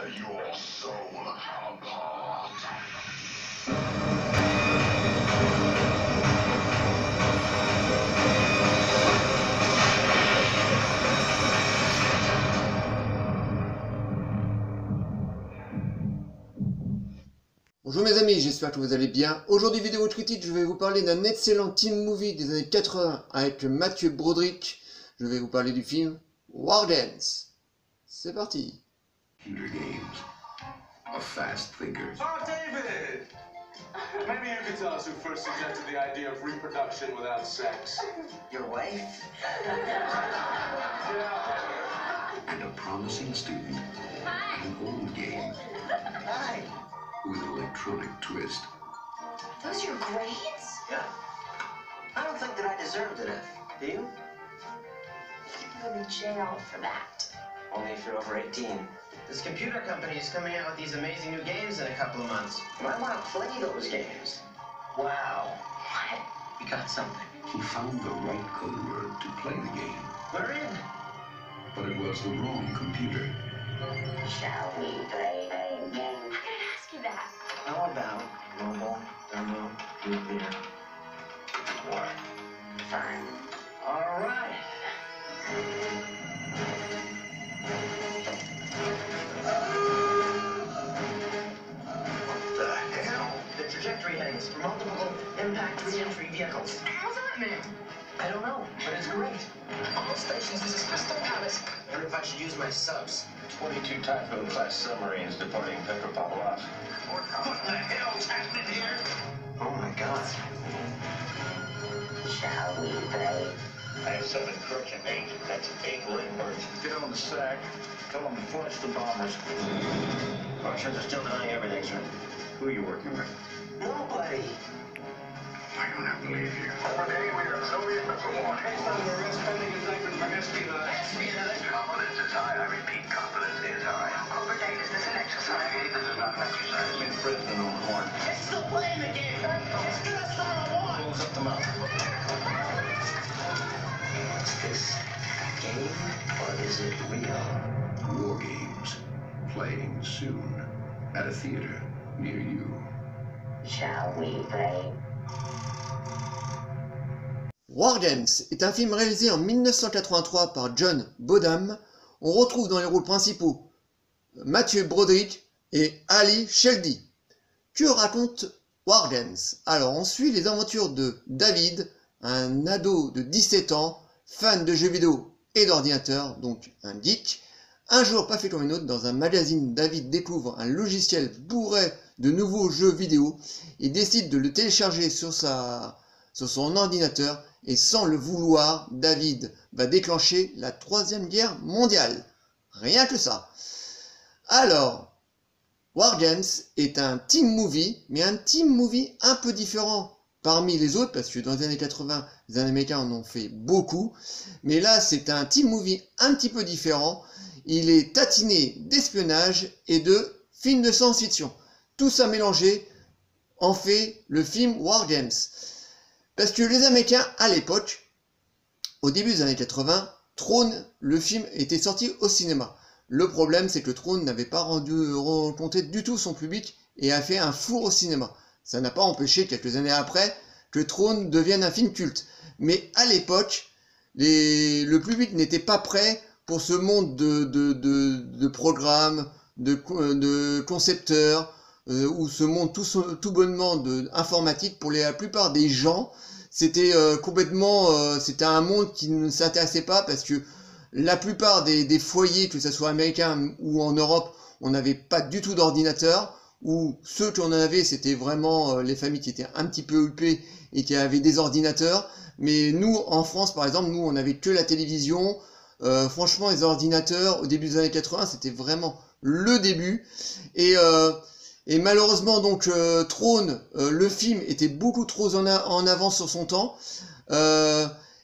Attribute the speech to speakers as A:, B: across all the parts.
A: your soul apart.
B: Bonjour mes amis, j'espère que vous allez bien. Aujourd'hui vidéo critique, je vais vous parler d'un excellent teen movie des années 80 avec Matthew Broderick. Je vais vous parler du film War Games. C'est parti.
C: Computer games. A fast thinker.
D: Oh, David! Maybe you could tell us who first suggested the idea of reproduction without sex.
E: Your wife?
D: Yeah.
C: And a promising student.
F: Hi.
C: An old game
E: Hi.
C: with an electronic twist.
F: Those your grades?
E: Yeah. I don't think that I deserved it, do you?
F: You can go to jail for that.
E: Only if you're over 18.
G: This computer company is coming out with these amazing new games in a couple of months.
E: And I want to play those games. Wow.
F: What?
E: You got something.
C: He found the right code word to play the game,
G: We're in.
C: but it was the wrong computer.
F: Shall we play a game? I gotta ask you that.
E: How about mobile thermonuclear war?
F: Fine.
E: All right.
G: What the hell? The trajectory headings for multiple impact re-entry vehicles.
F: How's that mean?
G: I don't know, but it's great.
F: All stations, this is Crystal Palace.
G: I wonder if I should use my subs.
D: 22 Typhoon-class submarines departing Petropavlovsk.
G: What the hell's happening here?
E: Oh my God.
F: Shall we play?
D: I have 7 crooks and 8. That's 8 ringwords. Get on the sack. Tell them to flush the bombers.
G: Russians are still denying everything, sir.
D: Who are you working with?
E: Nobody.
C: I don't have to leave you.
D: Overday, we have Soviet missile launch.
G: Based on your arrest pending indictment for espionage.
F: Espionage?
D: Confidence is high. I repeat, confidence is high.
F: Overday, is this an exercise?
D: This is not an exercise. Meet the president on the horn.
G: It's still playing the game. It's gonna start a war.
D: Close up the mouth.
E: Is this a game or is it real?
C: War games. Playing soon. At a theater near you.
F: Shall we play?
B: War Games est un film réalisé en 1983 par John Bodham. On retrouve dans les rôles principaux Matthew Broderick et Ali Sheedy. Que raconte War Games? Alors on suit les aventures de David, un ado de 17 ans, fan de jeux vidéo et d'ordinateur, donc un geek. Un jour, pas fait comme une autre, dans un magazine, David découvre un logiciel bourré de nouveaux jeux vidéo. Il décide de le télécharger sur son ordinateur et sans le vouloir, David va déclencher la 3e guerre mondiale. Rien que ça. Alors, War Games est un teen movie, mais un teen movie un peu différent parmi les autres, parce que dans les années 80, les Américains en ont fait beaucoup. Mais là, c'est un teen movie un petit peu différent. Il est tatiné d'espionnage et de films de science-fiction. Tout ça mélangé en fait le film War Games. Parce que les Américains, à l'époque, au début des années 80, Tron, le film, était sorti au cinéma. Le problème, c'est que Tron n'avait pas rencontré du tout son public et a fait un four au cinéma. Ça n'a pas empêché, quelques années après, que Tron devienne un film culte. Mais à l'époque, le public n'était pas prêt pour ce monde de programmes, de concepteurs, ou ce monde tout bonnement informatique. Pour la plupart des gens, c'était c'était un monde qui ne s'intéressait pas, parce que la plupart des foyers, que ce soit américains ou en Europe, on n'avait pas du tout d'ordinateur, ou ceux qu'on en avait, c'était vraiment les familles qui étaient un petit peu huppées et qui avaient des ordinateurs. Mais nous, en France par exemple, nous on n'avait que la télévision. Franchement, les ordinateurs au début des années 80, c'était vraiment le début. Et malheureusement, donc, Tron, le film était beaucoup trop en avance sur son temps.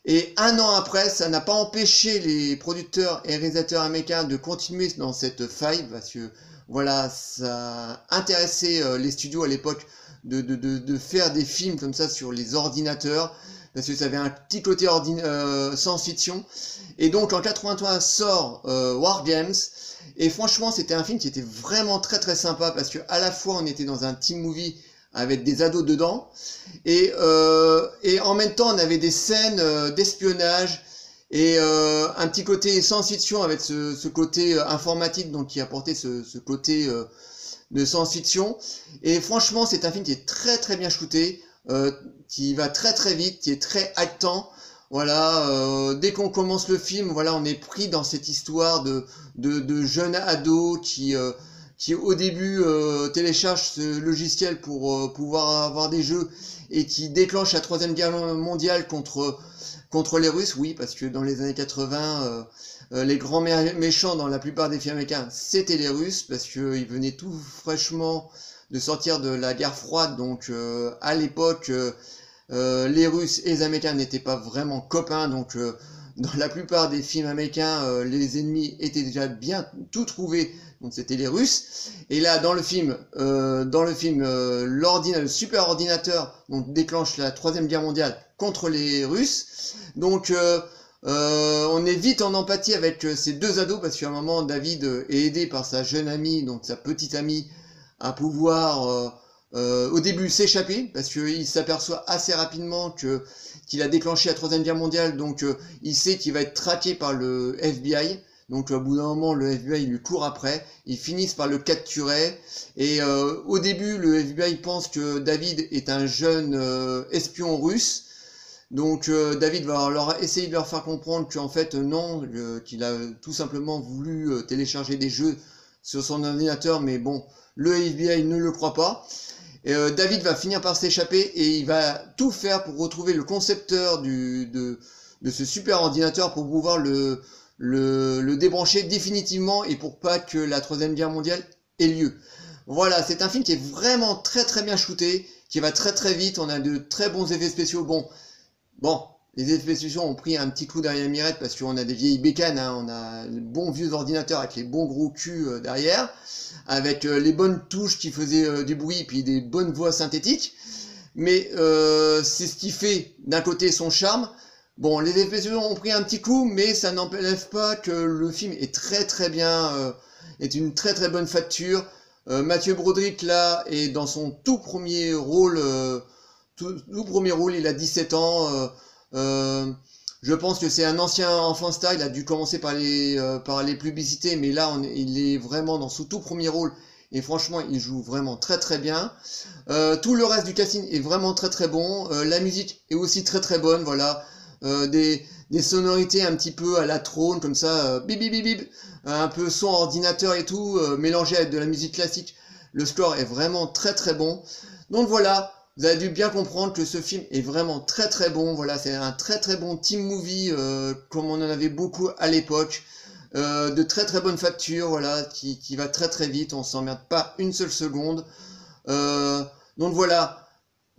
B: Et un an après, ça n'a pas empêché les producteurs et réalisateurs américains de continuer dans cette faille, parce que voilà, ça intéressait les studios à l'époque de faire des films comme ça sur les ordinateurs, parce que ça avait un petit côté science-fiction. Et donc en 83 sort War Games, Et franchement, c'était un film qui était vraiment très très sympa parce que à la fois on était dans un teen movie avec des ados dedans et en même temps on avait des scènes d'espionnage et un petit côté science-fiction avec ce côté informatique, donc qui apportait ce côté de science-fiction. Et franchement, c'est un film qui est très très bien shooté, qui va très très vite, qui est très haletant. Voilà, dès qu'on commence le film, voilà, on est pris dans cette histoire de jeunes ados qui au début téléchargent ce logiciel pour pouvoir avoir des jeux et qui déclenchent la Troisième Guerre mondiale contre les Russes. Oui, parce que dans les années 80, les grands méchants dans la plupart des films américains, c'était les Russes, parce qu'ils venaient tout fraîchement de sortir de la guerre froide. Donc à l'époque, les Russes et les Américains n'étaient pas vraiment copains. Donc dans la plupart des films américains, les ennemis étaient déjà bien tout trouvés. Donc c'était les Russes. Et là, dans le film, le super ordinateur donc déclenche la Troisième Guerre mondiale contre les Russes. Donc on est vite en empathie avec ces deux ados, parce qu'à un moment, David est aidé par sa jeune amie, donc sa petite amie, à pouvoir au début s'échapper, parce qu'il s'aperçoit assez rapidement qu'il a déclenché la Troisième Guerre mondiale. Donc il sait qu'il va être traqué par le FBI. Donc au bout d'un moment, le FBI lui court après, ils finissent par le capturer, et au début, le FBI pense que David est un jeune espion russe. Donc David va essayer de leur faire comprendre qu'en fait non, qu'il a tout simplement voulu télécharger des jeux sur son ordinateur, mais bon, le FBI ne le croit pas. David va finir par s'échapper et il va tout faire pour retrouver le concepteur de ce super ordinateur pour pouvoir le débrancher définitivement et pour pas que la Troisième Guerre mondiale ait lieu. Voilà, c'est un film qui est vraiment très très bien shooté, qui va très très vite, on a de très bons effets spéciaux. Bon, les effets spéciaux ont pris un petit coup derrière la mirette parce qu'on a des vieilles bécanes, hein, on a les bons vieux ordinateurs avec les bons gros culs derrière, avec les bonnes touches qui faisaient du bruit, puis des bonnes voix synthétiques. Mais c'est ce qui fait d'un côté son charme. Bon, les effets spéciaux ont pris un petit coup, mais ça n'enlève pas que le film est très très bien, est une très très bonne facture. Mathieu Broderick là est dans son tout premier rôle, il a 17 ans. Je pense que c'est un ancien enfant star, il a dû commencer par les publicités, mais là il est vraiment dans son tout premier rôle. Et franchement, il joue vraiment très très bien. Tout le reste du casting est vraiment très très bon. La musique est aussi très très bonne, voilà. Des sonorités un petit peu à la Trône, comme ça, bip bip bip bip, un peu son ordinateur et tout, mélangé avec de la musique classique. Le score est vraiment très très bon. Donc voilà, vous avez dû bien comprendre que ce film est vraiment très très bon. Voilà, c'est un très très bon teen movie, comme on en avait beaucoup à l'époque. De très très bonne facture, voilà, qui va très très vite, on s'emmerde pas une seule seconde. Donc voilà,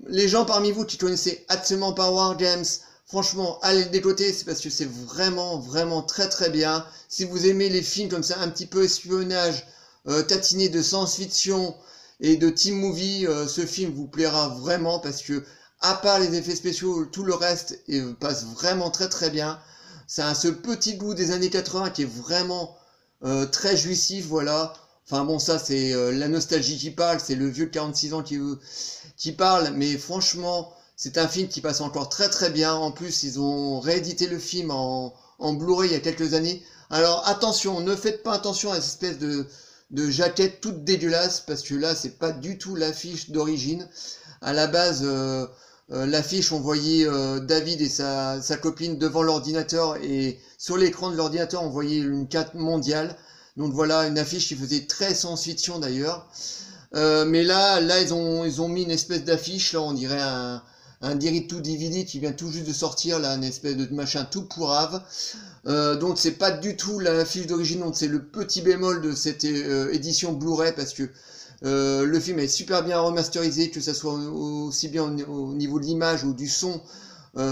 B: les gens parmi vous qui connaissaient absolument pas War Games, franchement, allez le décoter, c'est parce que c'est vraiment, vraiment très très bien. Si vous aimez les films comme ça, un petit peu espionnage, tatiné de science-fiction et de teen movie, ce film vous plaira vraiment, parce que, à part les effets spéciaux, tout le reste passe vraiment très très bien. Ça a ce petit goût des années 80 qui est vraiment très jouissif, voilà. Enfin bon, ça c'est la nostalgie qui parle, c'est le vieux de 46 ans qui parle, mais franchement, c'est un film qui passe encore très très bien. En plus, ils ont réédité le film en Blu-ray il y a quelques années. Alors attention, ne faites pas attention à cette espèce de jaquette toute dégueulasse, parce que là, c'est pas du tout l'affiche d'origine. À la base, l'affiche, on voyait David et sa copine devant l'ordinateur, et sur l'écran de l'ordinateur, on voyait une carte mondiale. Donc voilà, une affiche qui faisait très science-fiction d'ailleurs. Mais là, ils ont mis une espèce d'affiche, là, on dirait un direct to DVD qui vient tout juste de sortir, là, une espèce de machin tout pourrave. Donc c'est pas du tout l'affiche d'origine, donc c'est le petit bémol de cette édition Blu-ray, parce que le film est super bien remasterisé, que ça soit aussi bien au niveau de l'image ou du son.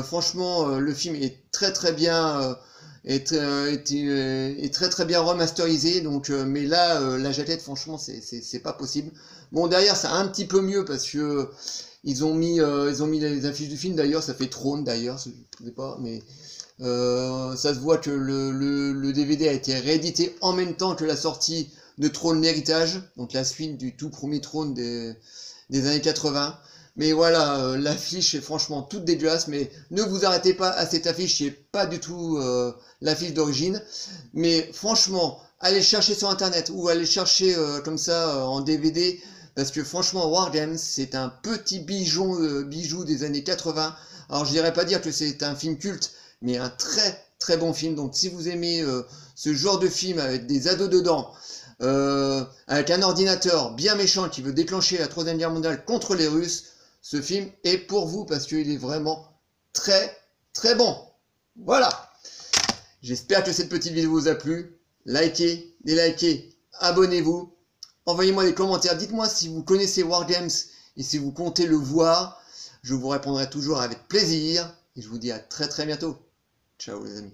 B: Franchement, le film est très très bien, est très très bien remasterisé. Donc, mais là, la jaquette, franchement, c'est pas possible. Bon, derrière, c'est un petit peu mieux parce que ils ont mis les affiches du film. D'ailleurs, ça fait Trône. D'ailleurs, je sais pas, mais Ça se voit que le DVD a été réédité en même temps que la sortie de Trône l'Héritage, donc la suite du tout premier Trône des années 80. Mais voilà, l'affiche est franchement toute dégueulasse, mais ne vous arrêtez pas à cette affiche qui est pas du tout l'affiche d'origine. Mais franchement, allez chercher sur internet ou allez chercher comme ça en DVD, parce que franchement War Games c'est un petit bijou des années 80. Alors je dirais pas dire que c'est un film culte, mais un très très bon film. Donc si vous aimez ce genre de film avec des ados dedans, avec un ordinateur bien méchant qui veut déclencher la Troisième Guerre mondiale contre les Russes, ce film est pour vous parce qu'il est vraiment très très bon. Voilà. J'espère que cette petite vidéo vous a plu. Likez, délikez, abonnez-vous. Envoyez-moi des commentaires. Dites-moi si vous connaissez War Games et si vous comptez le voir. Je vous répondrai toujours avec plaisir. Et je vous dis à très très bientôt. Ciao les amis.